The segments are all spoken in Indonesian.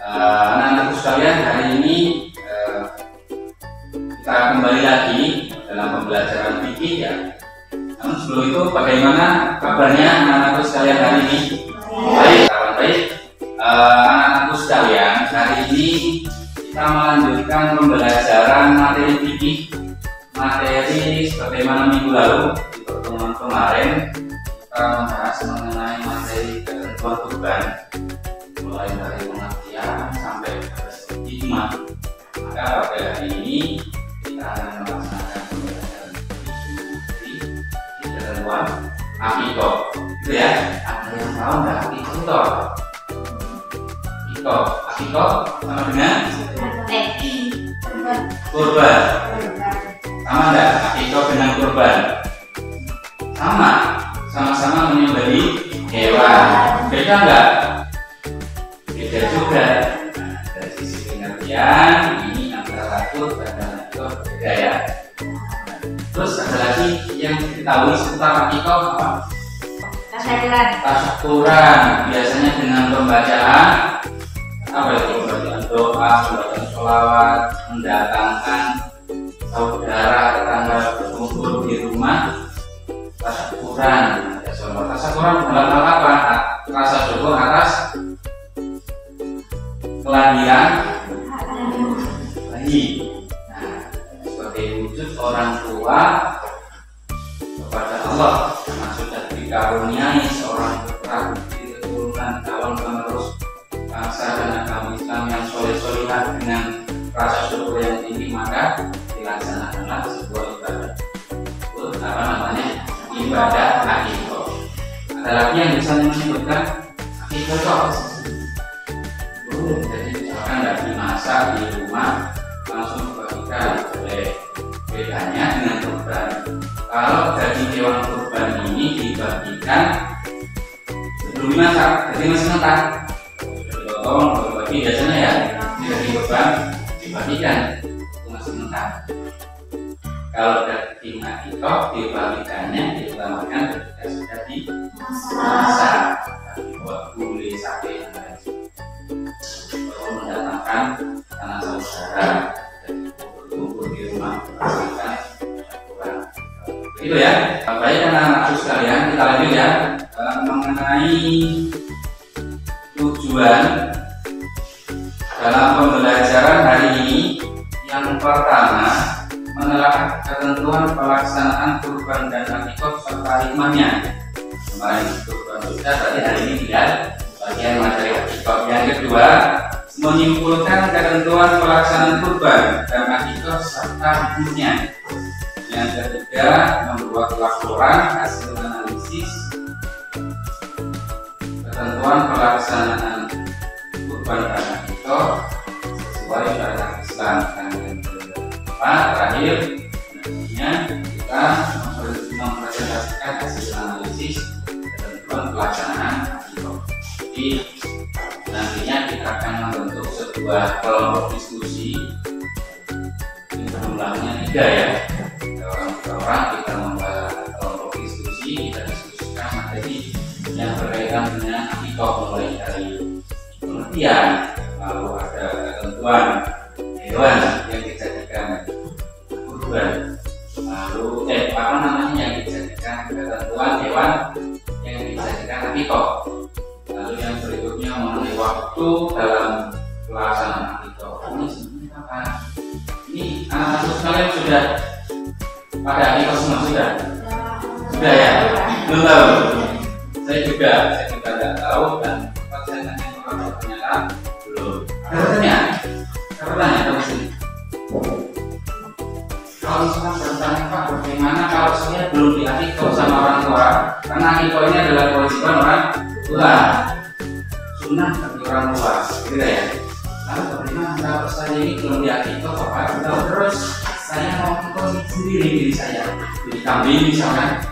Anak-anakku sekalian, hari ini kita kembali lagi dalam pembelajaran fikih ya. Namun sebelum itu, bagaimana kabarnya anak-anakku sekalian hari ini? Baik, kabar baik. Anak-anakku sekalian, hari ini kita melanjutkan pembelajaran materi fikih, materi sebagaimana minggu lalu di pertemuan kemarin kita membahas mengenai materi ketentuan kurban, mulai dari pengertian sampai hikmah. Maka pada hari ini kita akan melaksanakan pembelajaran di ketentuan akikoh, gitu ya. Ada yang tahu nggak akikoh? Akikoh sama dengan kurban. Sama enggak akikoh dengan kurban? Sama-sama menyembelih hewan. Beda enggak? Beda juga. Dari sisi pengertian ini antara kurban dan akikoh berbeda ya. Terus ada lagi yang diketahui seputar akikoh apa? Tasyakuran. Biasanya dengan pembacaan apa itu? Pembacaan doa, pembacaan sholawat, mendatangkan saudara tetangga berkumpul di rumah. Tasyakuran. Tasyakuran dalam hal apa? Rasa syukur atas kelahiran bayi. Nah, sebagai wujud orang tua kepada Allah karena sudah dikaruniai seorang putra di keturunan calon penerus bangsa dan agama Islam yang soleh-solehah dengan rasa syukur yang tinggi, maka dilaksanakanlah sebuah ibadah. Apa namanya? Ibadah akikoh. Ada lagi yang bisa menyebutkan akikoh itu apa sih? Jadi misalkan nggak dimasak di rumah langsung dibagikan, boleh. Bedanya dengan kurban, kalau daging hewan kurban ini dibagikan sebelum dimasak, jadi masih mentah. Dipotong, bagi biasanya ya, daging kurban dibagikan itu masih mentah. Kalau daging akikoh dibagikannya diutamakan ketika sudah dimasak, dibuat gulai, sate dan lain sebagainya. Mendatangkan anak saudara berkumpul di rumah merasakan syukuran. Begitu ya. Baik anak-anakku sekalian, kita lanjut ya mengenai tujuan dalam pembelajaran hari ini. Yang pertama, menelaah ketentuan pelaksanaan kurban dan akikoh serta hikmahnya. Kemarin kurban sudah, tadi hari ini tidak bagian materi akikoh. Yang kedua, menyimpulkan ketentuan pelaksanaan kurban dan akikoh serta hikmahnya. Yang ketiga, membuat laporan hasil analisis ketentuan pelaksanaan kurban dan akikoh sesuai syariat Islam. Terakhir, nantinya kita mempresentasikan hasil analisis ketentuan pelaksanaan akikoh. Jadi nantinya kita akan membentuk sebuah kelompok diskusi yang jumlahnya 3 ya. Orang kita membuat kelompok diskusi, kita diskusikan materi yang berkaitan dengan akikoh, mulai dari pengertian, lalu ada ketentuan hewan yang dijadikan kurban, lalu yang dijadikan ketentuan hewan yang dijadikan akikoh, lalu yang berikutnya mengenai waktu dalam pelaksanaan akikoh. Ini sebenarnya apa? Ini anak-anak sekalian sudah pada akikoh semua sudah ya? Belum tahu? Saya juga tidak tahu, dan saya tanya orang ternyata belum. Ada pertanyaan? Tahu sini. Kalau misalkan bertanya, Pak, bagaimana kalau saya belum diakikoh sama orang tua? Karena akikoh ini adalah kewajiban orang tua, sunnah bagi orang tua, gitu ya. Lalu bagaimana kalau saya ini belum diakikoh, Pak? Terus saya mau akikoh sendiri diri saya, jadi kambing misalkan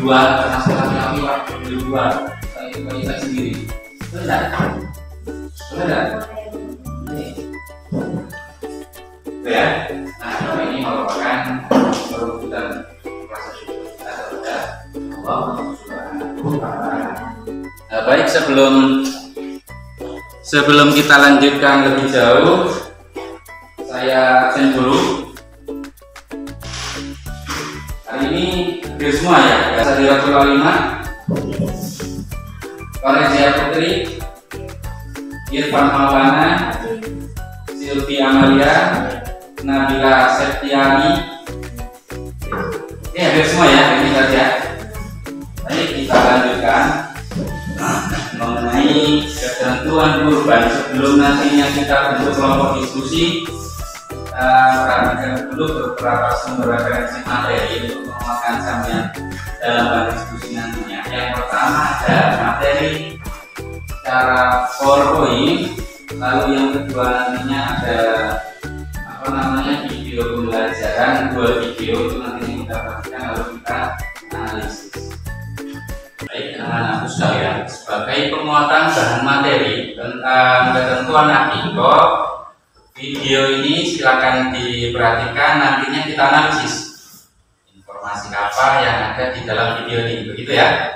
2, karena saya laki-laki waktu 2, saya ikut sendiri. Benar? Ya. Nah, ini merupakan perwujudan rasa syukur kita kepada Allah Subhanahu wa Ta'ala. Baik, sebelum Sebelum kita lanjutkan lebih jauh, saya absen dulu. Hari ini hadir semua ya, Sadiratul Alimah, Farizia Putri, Irfan Maulana, Silvi Amalia, Nabila Septiani. Ini hadir semua ya, ini saja. Baik, kita lanjutkan mengenai ketentuan kurban. Sebelum nantinya kita bentuk kelompok diskusi, perhatikan dulu beberapa sumber referensi materi untuk menguatkan sampean dalam diskusi nantinya. Yang pertama ada materi secara PowerPoint, lalu yang kedua nantinya ada video pembelajaran, 2 video itu nantinya kita perhatikan lalu kita analisis. Baik, anak-anakku sekalian, sebagai penguatan bahan materi tentang ketentuan akikoh, video ini silakan diperhatikan, nantinya kita analisis informasi apa yang ada di dalam video ini, begitu ya?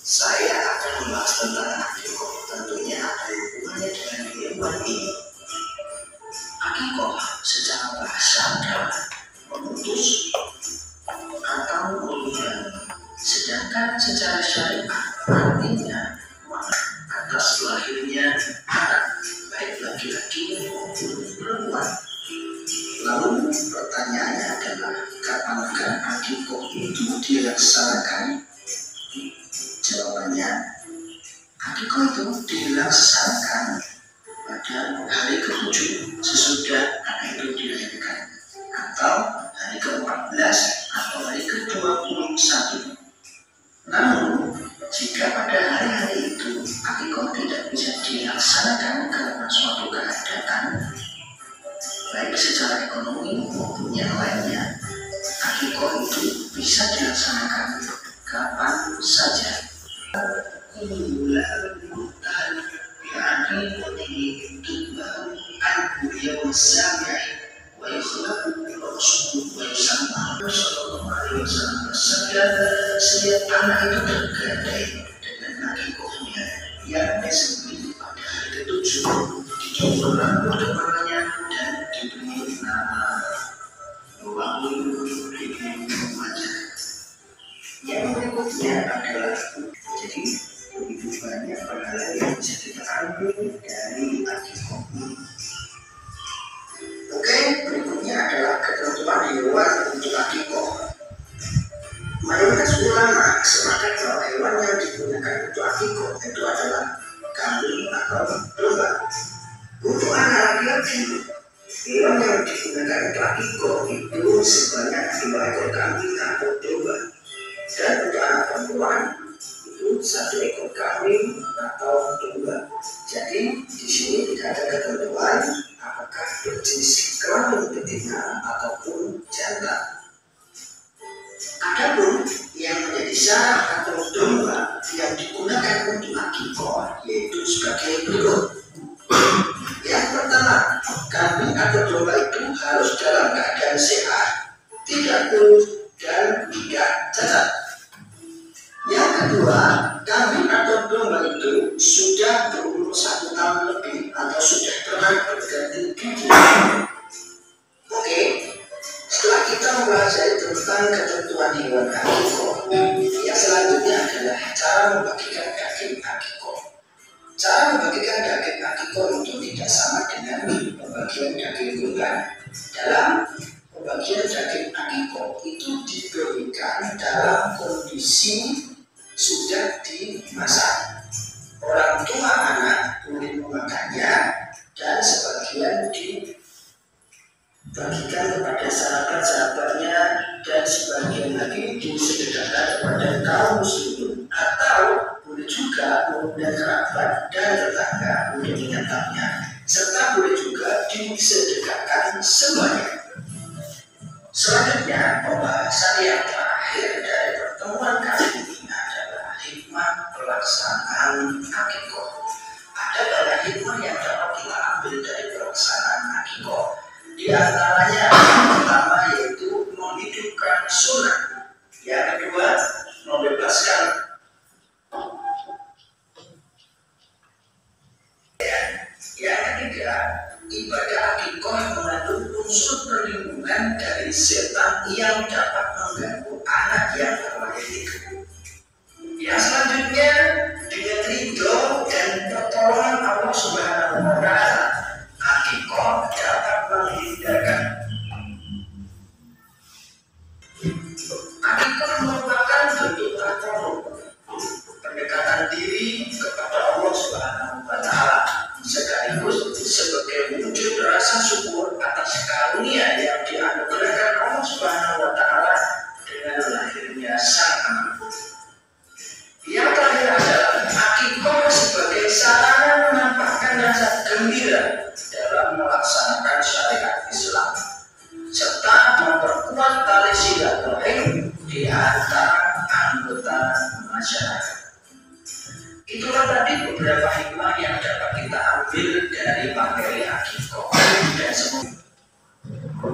Saya akan membahas tentang akikoh, tentunya ada hubungannya dengan keilmuan ini. Akikoh secara bahasa adalah memutus atau mengubah, sedangkan secara syariat artinya atas lahirnya anak, baik laki-laki maupun perempuan. Lalu pertanyaannya adalah, kapankah akikoh itu dilaksanakan? Jawabannya, akikoh itu dilaksanakan pada hari ke-7 sesudah anak itu dilahirkan, atau hari ke-14 atau hari ke-21. Namun, jika pada hari-hari itu akikoh tidak bisa dilaksanakan karena suatu keadaan, baik secara ekonomi maupun yang lainnya, akikoh itu bisa dilaksanakan kapan saja. Setiap anak itu tergadai dengan akikohnya yang disebut pada hari ke-7, dicukur rambut kepalanya dan diberi nama Wangi di wajah. Yang berikutnya adalah, jadi begitu banyak pahala yang bisa kita ambil dari akikoh ini. Oke, berikutnya adalah ketentuan hewan untuk akikoh. Mayoritas ulama sepakat bahwa hewan yang digunakan untuk akikoh itu adalah kambing atau domba. Untuk anak laki-laki, hewan yang digunakan untuk akikoh itu sebanyak 2 ekor kambing atau domba. Dan untuk anak perempuan itu 1 ekor kambing atau domba. Jadi di sini tidak ada ketentuan apakah berjenis kelamin betina ataupun jantan. Adapun yang menjadi syarat atau domba yang digunakan untuk akikoh yaitu sebagai berikut. Yang pertama, kambing atau domba itu harus dalam keadaan sehat, tidak kurus dan tidak cacat. Yang kedua, kambing atau domba itu sudah berumur 1 tahun lebih atau sudah pernah berganti gigi. Oke, setelah kita mempelajari tentang ketentuan hewan akikoh, yang selanjutnya adalah cara membagikan daging akikoh. Cara membagikan daging akikoh itu tidak sama dengan pembagian daging kurban. Dalam pembagian daging akikoh itu diberikan dalam kondisi sudah dimasak. Orang tua anak boleh memakannya dan sebagian dibagikan kepada sahabat-sahabatnya dan sebagian lagi disedekahkan kepada kaum muslimin, atau boleh juga mengundang kerabat dan tetangga untuk menyantapnya, serta boleh juga disedekahkan semuanya. Selanjutnya, pembahasan yang terakhir dari pertemuan kali ini adalah hikmah pelaksanaan akikoh. Ada banyak hikmah yang dapat kita ambil dari pelaksanaan akikoh. Di antaranya yang pertama yaitu menghidupkan sunnah, yang kedua membebaskan ya, ibadah akikoh mengandung unsur perlindungan dari setan yang dapat mengganggu anak yang terlahir. Yang selanjutnya dengan ridho dan pertolongan Allah Subhanahu wa Ta'ala, akikoh dapat menghindarkan. Akikoh merupakan bentuk takarrub, pendekatan diri kepada Allah Subhanahu wa Ta'ala, sekaligus sebagai wujud rasa syukur atas karunia yang dianugerahkan Allah Subhanahu wa Ta'ala dengan lahirnya sang anak. Yang terakhir adalah akikoh sebagai sarana menampakkan rasa gembira dalam melaksanakan syariat Islam serta memperkuat tali silaturahim di antara anggota masyarakat. Itulah tadi beberapa hikmah yang dapat kita ambil dari materi akikoh. Dan semoga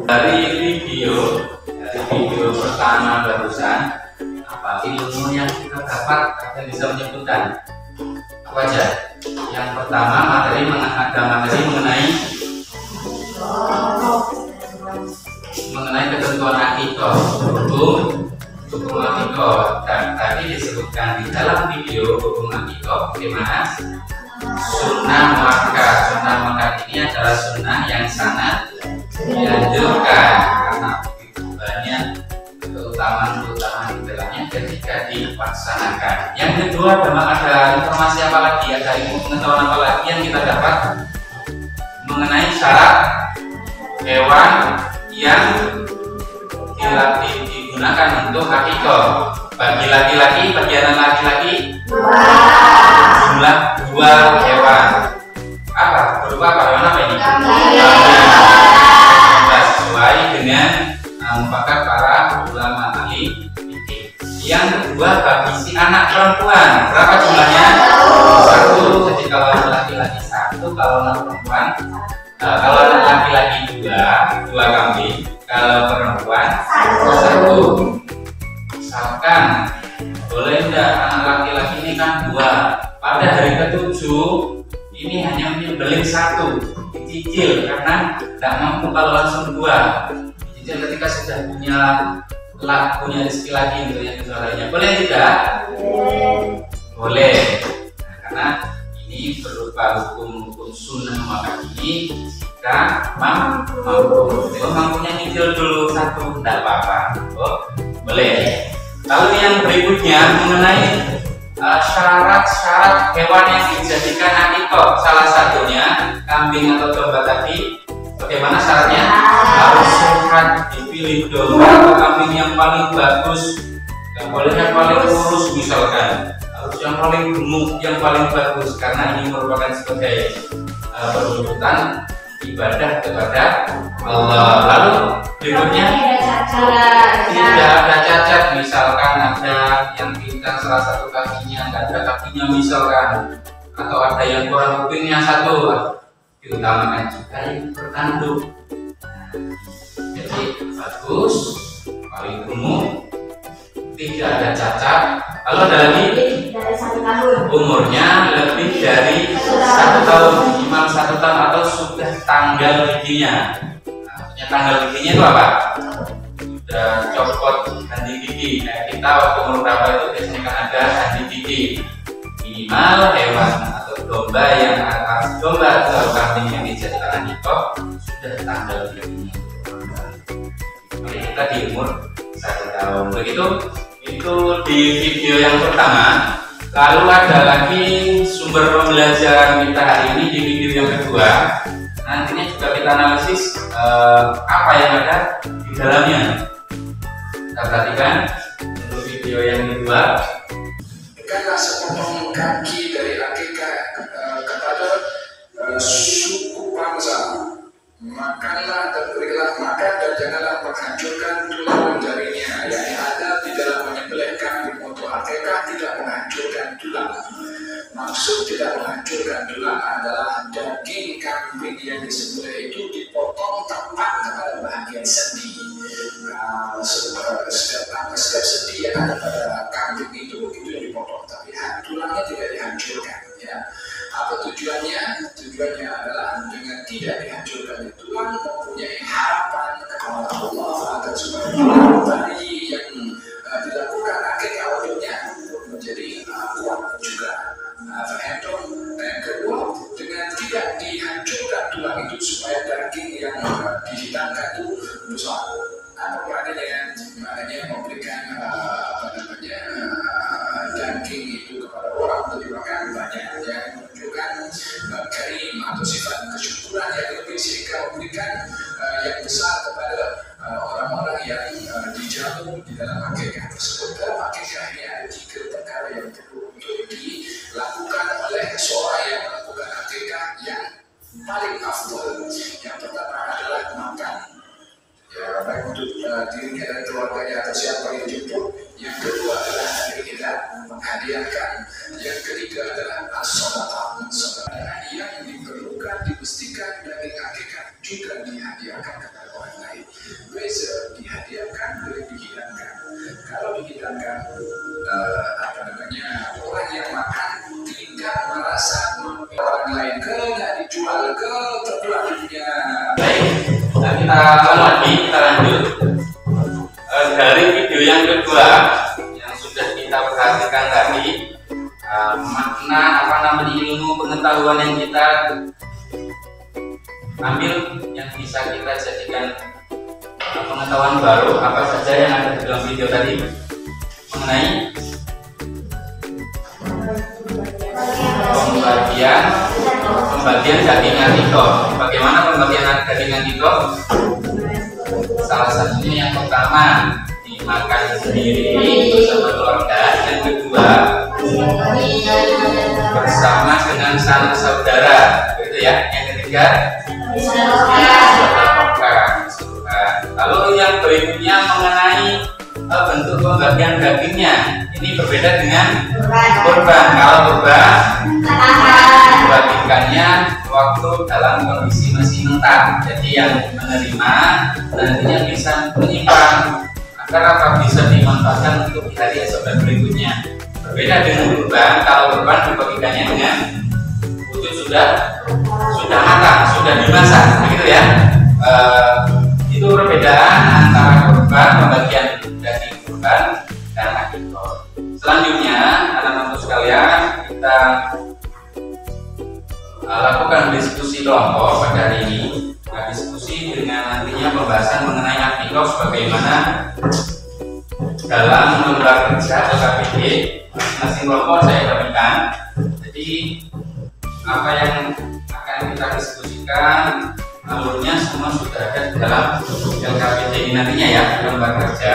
dari video pertama barusan, apa ilmu yang kita dapat yang bisa menyebutkan apa aja? Yang pertama materi mengenai ketentuan akikoh, hukum akikoh, dan tadi disebutkan di dalam video hukum akikoh bagaimana sunnah muakkad ini adalah sunnah yang sangat dianjurkan karena begitu banyak keutamaan di dalamnya ketika dilaksanakan. Yang kedua ada informasi apa lagi, ada ilmu pengetahuan apa lagi yang kita dapat mengenai syarat hewan yang digunakan untuk akikoh. Bagi laki-laki, bagi anak laki-laki jumlah 2 hewan. Apa? Berupa apa? Hewan apa ini? Sesuai dengan mufakat para ulama ahli fikih. Yang kedua bagi si anak perempuan, berapa jumlahnya? 1. Jadi kalau laki-laki 1, kalau anak perempuan kalau anak laki-laki 2 kambing, kalau perempuan 1. Misalkan boleh enggak anak laki-laki ini kan 2, pada hari ke-7 ini hanya menyembelih 1, dicicil karena tidak mampu kalau langsung 2. Dicicil ketika sudah punya rezeki lagi gitu ya, lainnya. Boleh tidak? Boleh. Nah, karena ini berupa hukum sunnah muakkad ini jika mampunya nyicil dulu 1, tidak apa-apa. Boleh. Lalu yang berikutnya mengenai syarat-syarat hewan yang dijadikan akikoh, salah satunya kambing atau domba tadi. Bagaimana syaratnya? Harus sehat, dipilih domba atau kambing yang paling bagus, yang boleh yang paling kurus misalkan, harus yang paling gemuk, yang paling bagus, karena ini merupakan sebagai perwujudan ibadah kepada Allah. Lalu berikutnya tidak ada cacat, misalkan ada yang pincang salah satu kakinya, nggak ada kakinya misalkan, atau ada yang kurang kupingnya 1, diutamakan juga yang bertanduk. Jadi bagus, paling gemuk, tidak ada cacat. Lalu ada lagi umurnya lebih dari 1 tahun, minimal 1 tahun atau sudah tanggal giginya. Nah, tanggal giginya itu apa? Sudah copot handi gigi. Nah, kita waktu umur berapa itu biasanya kan ada handi gigi. Minimal hewan atau domba atau kambing yang dijadikan akikoh sudah tanggal giginya. Oke, kita di umur 1 tahun. Begitu. Itu di video yang pertama. Lalu ada lagi sumber pembelajaran kita hari ini di video yang kedua. Nantinya juga kita analisis apa yang ada di dalamnya. Kita perhatikan untuk video yang kedua. Berikanlah sepotong kaki dari akikah kepada suku bangsa. Makanlah dan berilah makan dan janganlah menghancurkan tulang jarinya. Yang ada di dalam menyembelih kambing untuk akikah tidak menghancurkan tulang. Maksud tidak menghancurkan tulang adalah daging kambing yang disembelih itu dipotong tepat kepada bagian sendi. Setiap sendi yang ada pada kambing itu yang dipotong, tapi tulangnya tidak dihancurkan. Ya. Apa tujuannya? Tujuannya adalah dengan tidak dihancurkan itu mempunyai harapan kepada Allah agar supaya bayi yang dilakukan akikah untuknya menjadi kuat juga. Yang kedua, dengan tidak dihancurkan tulang itu supaya daging yang dihidangkan itu besar. Maknanya memberikan daging itu kepada orang untuk dimakan banyak, yang menunjukkan karim atau sifat kesyukuran yang lebih, sehingga memberikan yang besar kepada orang-orang yang dijamu di dalam akikah tersebut. Dalam akikah ini ada 3 perkara yang perlu untuk dilakukan oleh seorang yang melakukan akikah yang paling afdal. Yang pertama adalah makan, ya, baik untuk dirinya dan keluarganya atau siapa yang jemput. Yang kedua adalah kita menghadiahkan. Yang ketiga adalah as-sadaqah, yang diperlukan, dimestikan dari akikah juga dihadiahkan kepada orang lain. Beza dihadiahkan dari dihidangkan. Kalau dihidangkan, orang yang makan tidak merasa orang lain nggak dijual ke terbelah dunia. Baik, kita lanjut. Dari video yang kedua yang sudah kita perhatikan tadi, makna ilmu pengetahuan yang kita ambil yang bisa kita jadikan pengetahuan baru apa saja yang ada di dalam video tadi mengenai pembagian daging akikah. Bagaimana pembagian daging akikah? Salah satunya yang pertama dimakan sendiri bersama keluarga, yang kedua bersama dengan sanak saudara, gitu ya. Yang ketiga Lalu yang berikutnya mengenai bentuk pembagian dagingnya, ini berbeda dengan kurban. Kalau kurban dibagikannya waktu dalam kondisi masih mentah, jadi yang menerima nantinya bisa menyimpan agar apa bisa dimanfaatkan untuk di hari esok dan berikutnya. Berbeda dengan kurban, kalau kurban dibagikannya dengan itu sudah matang, sudah dimasak, begitu ya. Itu perbedaan antara kurban, pembagian daging kurban dan akikah. Selanjutnya, anak-anak sekalian, kita lakukan diskusi kelompok pada hari ini. Diskusi dengan nantinya pembahasan mengenai akikah sebagaimana dalam lembaga kerja atau KPD masing-masing kelompok saya bagikan. Jadi apa yang akan kita diskusikan alurnya semua sudah ada di dalam LKPD ini nantinya ya, lembaga kerja.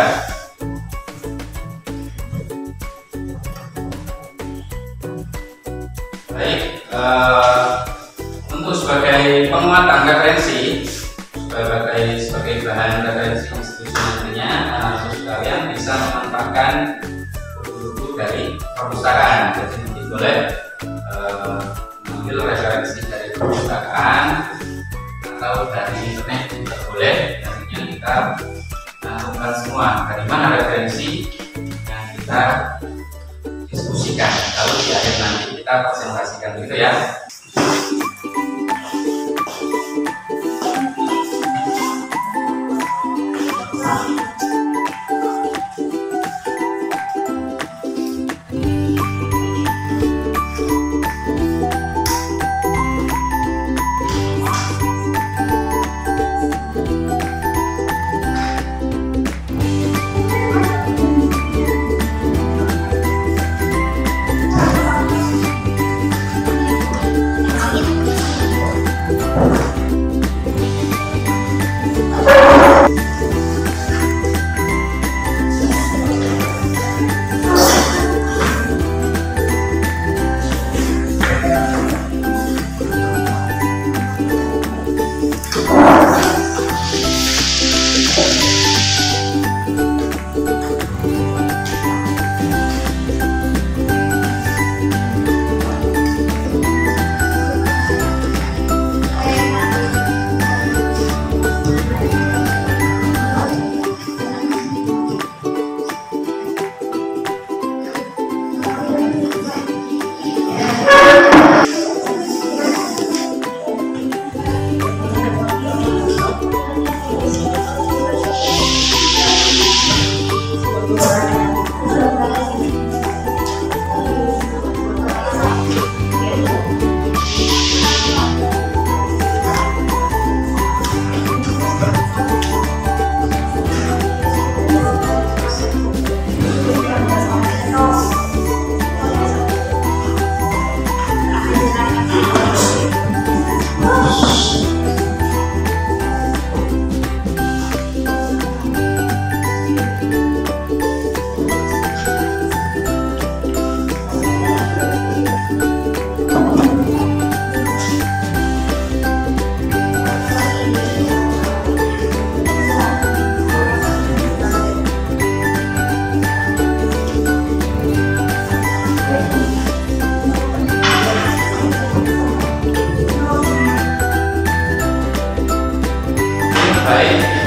Baik, untuk sebagai penguatan referensi, sebagai bahan referensi institusi nantinya, anak-anak sekalian bisa memanfaatkan buku-buku dari perpustakaan. Jadi nanti boleh mengambil referensi dari perpustakaan atau dari internet juga boleh. Nantinya kita lakukan semua dari mana referensi yang kita diskusikan. Lalu di akhir nanti kita presentasikan, gitu ya.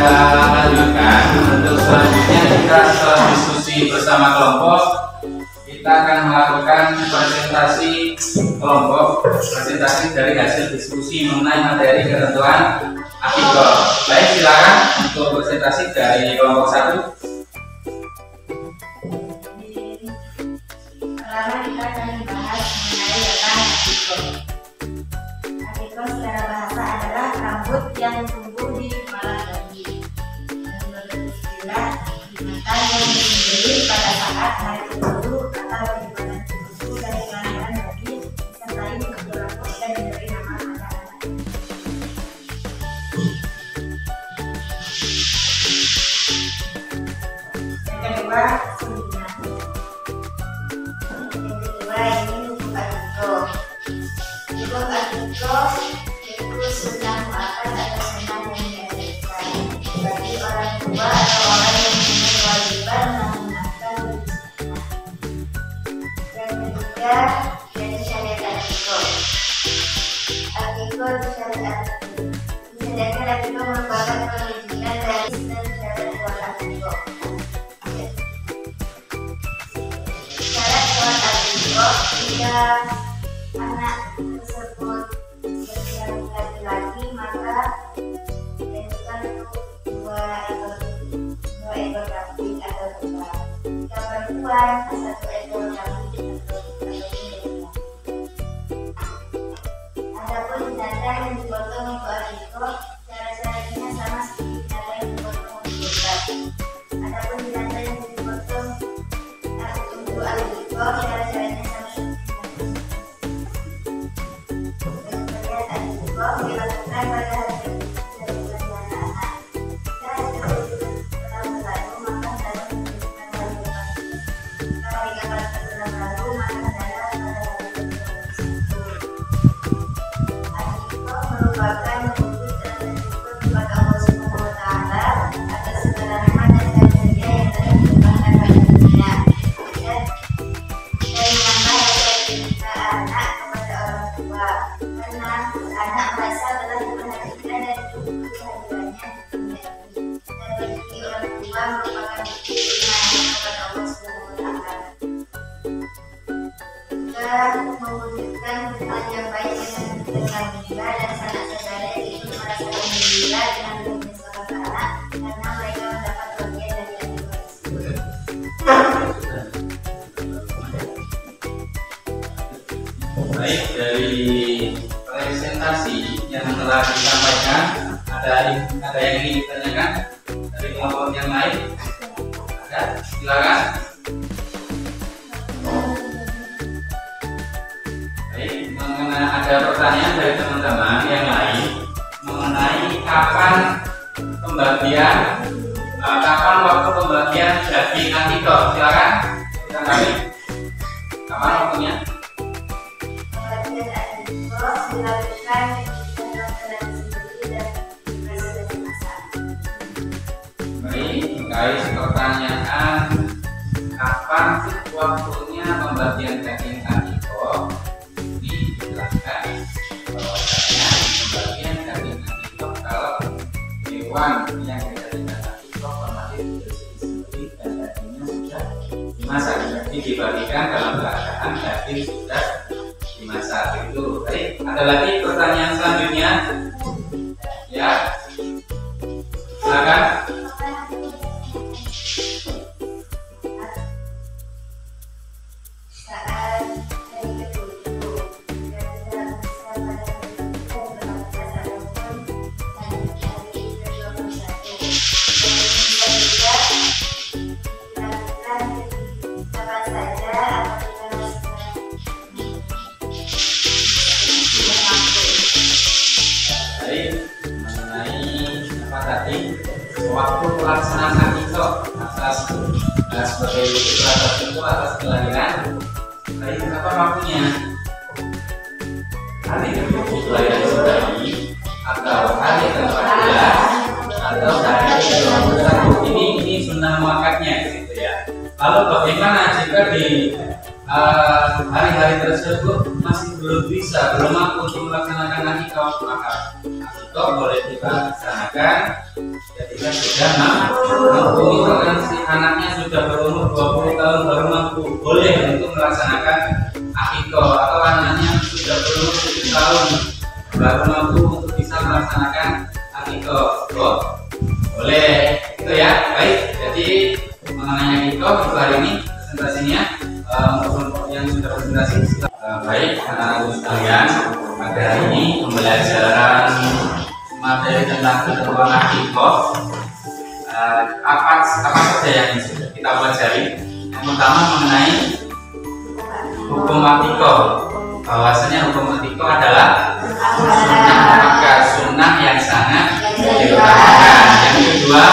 kita lanjutkan. Untuk selanjutnya kita setelah diskusi bersama kelompok, kita akan melakukan presentasi kelompok, presentasi dari hasil diskusi mengenai materi ketentuan artikel. Baik, silakan untuk presentasi dari kelompok 1. Pertama kita akan membahas mengenai tentang artikel. Artikel secara bahasa adalah rambut yang tumbuh di kepala bayi. Menurut istilah binatang yang disembelih pada saat hari ke-10 atau di bulan ke-10 dari kelahiran bayi disertai menjadi rambut dan diberi nama pada anak. Yang kedua, sembelihan. Ini hukum artikel. Hukum artikel itu sunnah muakkad atau sunnah yang diajarkan bagi orang tua atau orang yang punya kewajiban menggunakan sunnah. Yang ketiga, dari syariat artikel. Artikel syariat disediakan artikel merupakan perizinan dari dan syarat buat artikel. Syarat buat artikel jika anak tersebut berjenis laki-laki maka diajukan untuk dua ekor kambing atau domba. Jika perempuan 1 ekor kambing atau domba. Adapun binatang yang dipotong untuk artikel, cara-caranya sama seperti binatang yang dipotong untuk domba. Adapun binatang yang dipotong untuk artikel, cara-caranya sama seperti dilakukan pada hari dari bulan anak. Jika hasil tahun lalu maka dalam menunjukkan hari depan. Jika hari kapan tahun lalu maka dalam pada hari tersebut. Artikel merupakan wujud dan bersyukur kepada Allah Subhanahu wa Ta'ala atas segala nikmat dan karunia yang telah dilimpahkan pada dunia. Dan dari mana rasa cinta anak kepada orang tua, karena anak merasa telah diperhatikan dan dicukupi kehadirannya di dunia ini, dan bagi orang tua merupakan bukti keimanan kepada Allah Subhanahu wa Ta'ala. Juga mewujudkan hubungan yang baik dengan gembira dan sanak saudara yang ikut merasakan gembira dengan adanya seorang anak karena mereka mendapat bagian dari anugerah tersebut. Baik, dari presentasi yang telah disampaikan, ada yang ingin ditanyakan dari kelompok yang lain? Ada, silakan. Baik, mengenai ada pertanyaan dari teman-teman yang lain mengenai kapan waktu pembagian daging artikel, silakan. Kapan waktunya? Dilakukan dengan sendiri dan berhasil dimasak. Baik, guys, pertanyaan kapan sih waktunya pembagian daging artikel? Ini dijelaskan bahwasanya pembagian daging artikel kalau hewan yang dijadikan artikel otomatis disembelih dan dagingnya sudah dimasak, jadi dibagikan dalam keadaan daging sudah dimasak itu. Baik, ada lagi pertanyaan selanjutnya? Ya, silakan. Waktu pelaksanaan artikel sebagai wujud atas itu atas kelahiran. Baik, kapan waktunya? Hari ke-20 kelahiran si bayi, atau hari ke-14, atau hari ke-21. Ini sunnah muakkadnya gitu ya. Lalu bagaimana jika di hari-hari tersebut masih belum belum bisa, belum mampu untuk melaksanakan akikah, maka akikah boleh dilaksanakan ketika sudah mampu. Misalkan si anaknya sudah berumur 20 tahun baru mampu, boleh untuk melaksanakan akikah, atau anaknya sudah berumur 7 tahun baru mampu untuk bisa melaksanakan akikah, boleh. Itu ya. Baik, jadi mengenai akikah untuk hari ini presentasinya yang sudah presentasi. Baik, anak-anak sekalian, pada hari ini pembelajaran materi tentang ketentuan akikah, apa saja yang sudah kita pelajari. Yang pertama mengenai hukum akikah, bahwasanya hukum akikah adalah sunnah, maka sunnah yang sangat diutamakan. Yang kedua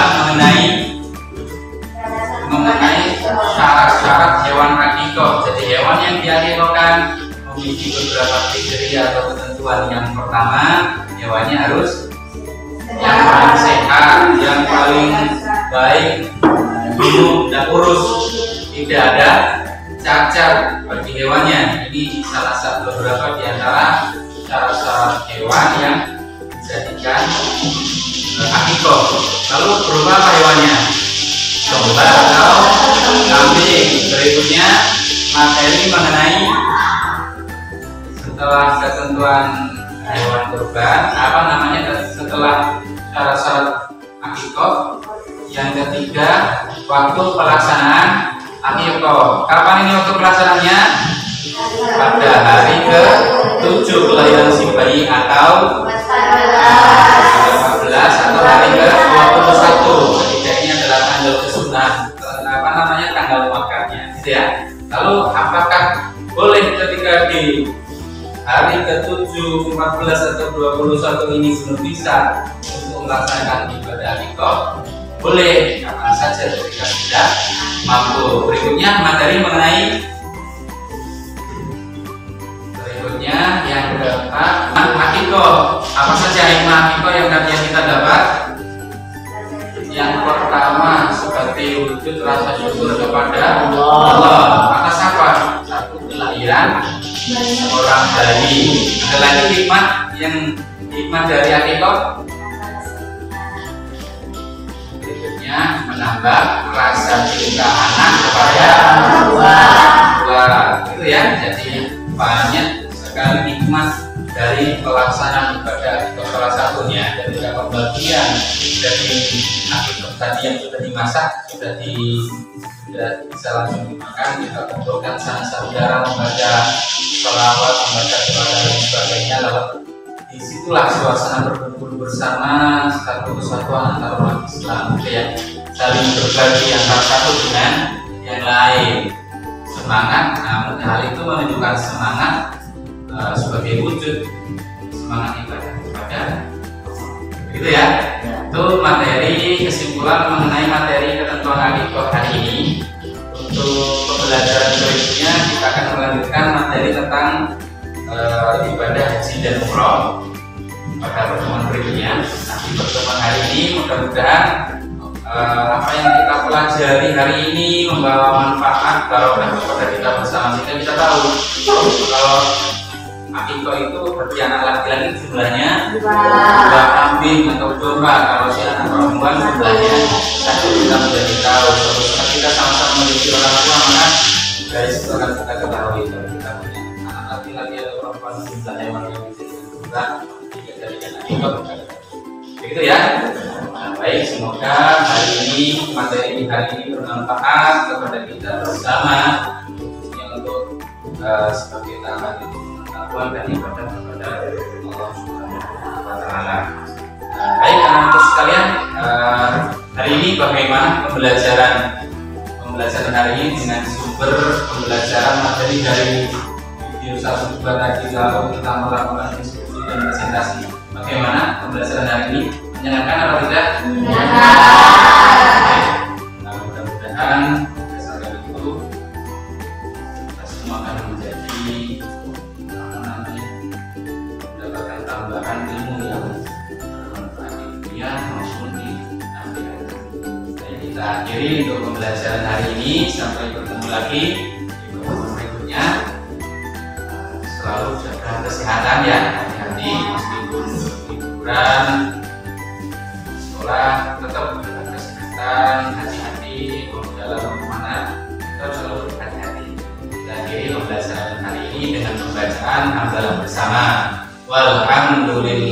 mengenai syarat-syarat hewan akikah. Jadi hewan yang diakikahkan memiliki beberapa kriteria atau ketentuan. Yang pertama, hewannya harus yang paling sehat, yang paling baik, hidup dan kurus, tidak ada cacat bagi hewannya. Ini salah satu beberapa di antara syarat-syarat hewan yang dijadikan akikah. Lalu berupa apa hewannya? Domba atau kambing. Berikutnya materi mengenai setelah ketentuan hewan kurban, apa namanya, setelah syarat-syarat akikah. Yang ketiga, waktu pelaksanaan akikah. Kapan ini waktu pelaksanaannya? Pada hari ke-7 kelahiran si bayi atau 14 atau hari ke-21. Ini adalah tanggal kesunah, apa namanya, tanggal makannya, gitu ya. Lalu apakah boleh ketika di hari ke-7, 14 atau 21 ini belum bisa untuk melaksanakan ibadah akikah? Boleh, kapan saja ketika sudah mampu. Berikutnya materi mengenai yang keempat, akikah. Apa saja hikmah akikah yang tadi kita dapat? Yang pertama, sebagai wujud rasa syukur kepada Allah atas apa? Satu, kelahiran seorang bayi. Ada lagi hikmah dari akikah. Berikutnya, menambah rasa cinta anak kepada tua. Itu ya. Jadi banyak sekali hikmah dari pelaksanaan ibadah akikah. Salah satunya dari beberapa bagian dari akikah tadi yang sudah dimasak, sudah bisa langsung dimakan. Kita kumpulkan saudara membaca sholawat, membaca doa dan sebagainya. Lalu disitulah suasana berkumpul bersama, satu kesatuan antar umat Islam, ya, saling berbagi antara satu dengan yang lain. Semangat, namun hal itu menunjukkan semangat sebagai wujud semangat ibadah kepada, gitu ya. Itu materi kesimpulan mengenai materi ketentuan akikah hari ini. Untuk pembelajaran berikutnya kita akan melanjutkan materi tentang ibadah haji dan umroh pada pertemuan berikutnya. Nanti pertemuan hari ini mudah-mudahan apa yang kita pelajari hari ini membawa manfaat barokah kepada kita bersama, sehingga kita tahu kalau akikah itu bagi anak laki-laki jumlahnya 2 kambing atau domba, kalau si anak perempuan jumlahnya 1. Kita menjadi tahu kalau kita sama-sama memiliki orang tua, maka dari situ akan kita ketahui kalau kita punya anak laki-laki atau perempuan jumlah hewan yang bisa ditentukan dari akikah. Begitu ya. Nah, baik, semoga hari ini materi hari ini bermanfaat kepada kita bersama, khususnya untuk sebagai tambahan pengetahuan dan ibadah kepada Allah Subhanahu wa Ta'ala. Baik, anak-anak sekalian, hari ini bagaimana pembelajaran hari ini dengan sumber pembelajaran materi dari video 1 tadi, lalu kita melakukan diskusi dan presentasi. Bagaimana pembelajaran hari ini? Menyenangkan atau tidak? Nah, mudah-mudahan berdasarkan itu kita semua akan menjadi mendapatkan tambahan ilmu yang bermanfaat di dunia maupun di akhirat. Kita akhiri untuk pembelajaran hari ini. Sampai bertemu lagi di pertemuan berikutnya. Selalu jaga kesehatan ya, hati-hati meskipun liburan sekolah tetap jaga kesehatan, hati-hati kalau dalam mana tetap selalu hati-hati. Kita akhiri pembelajaran hari ini dengan pembacaan hamdalah bersama. Walhamdulillah.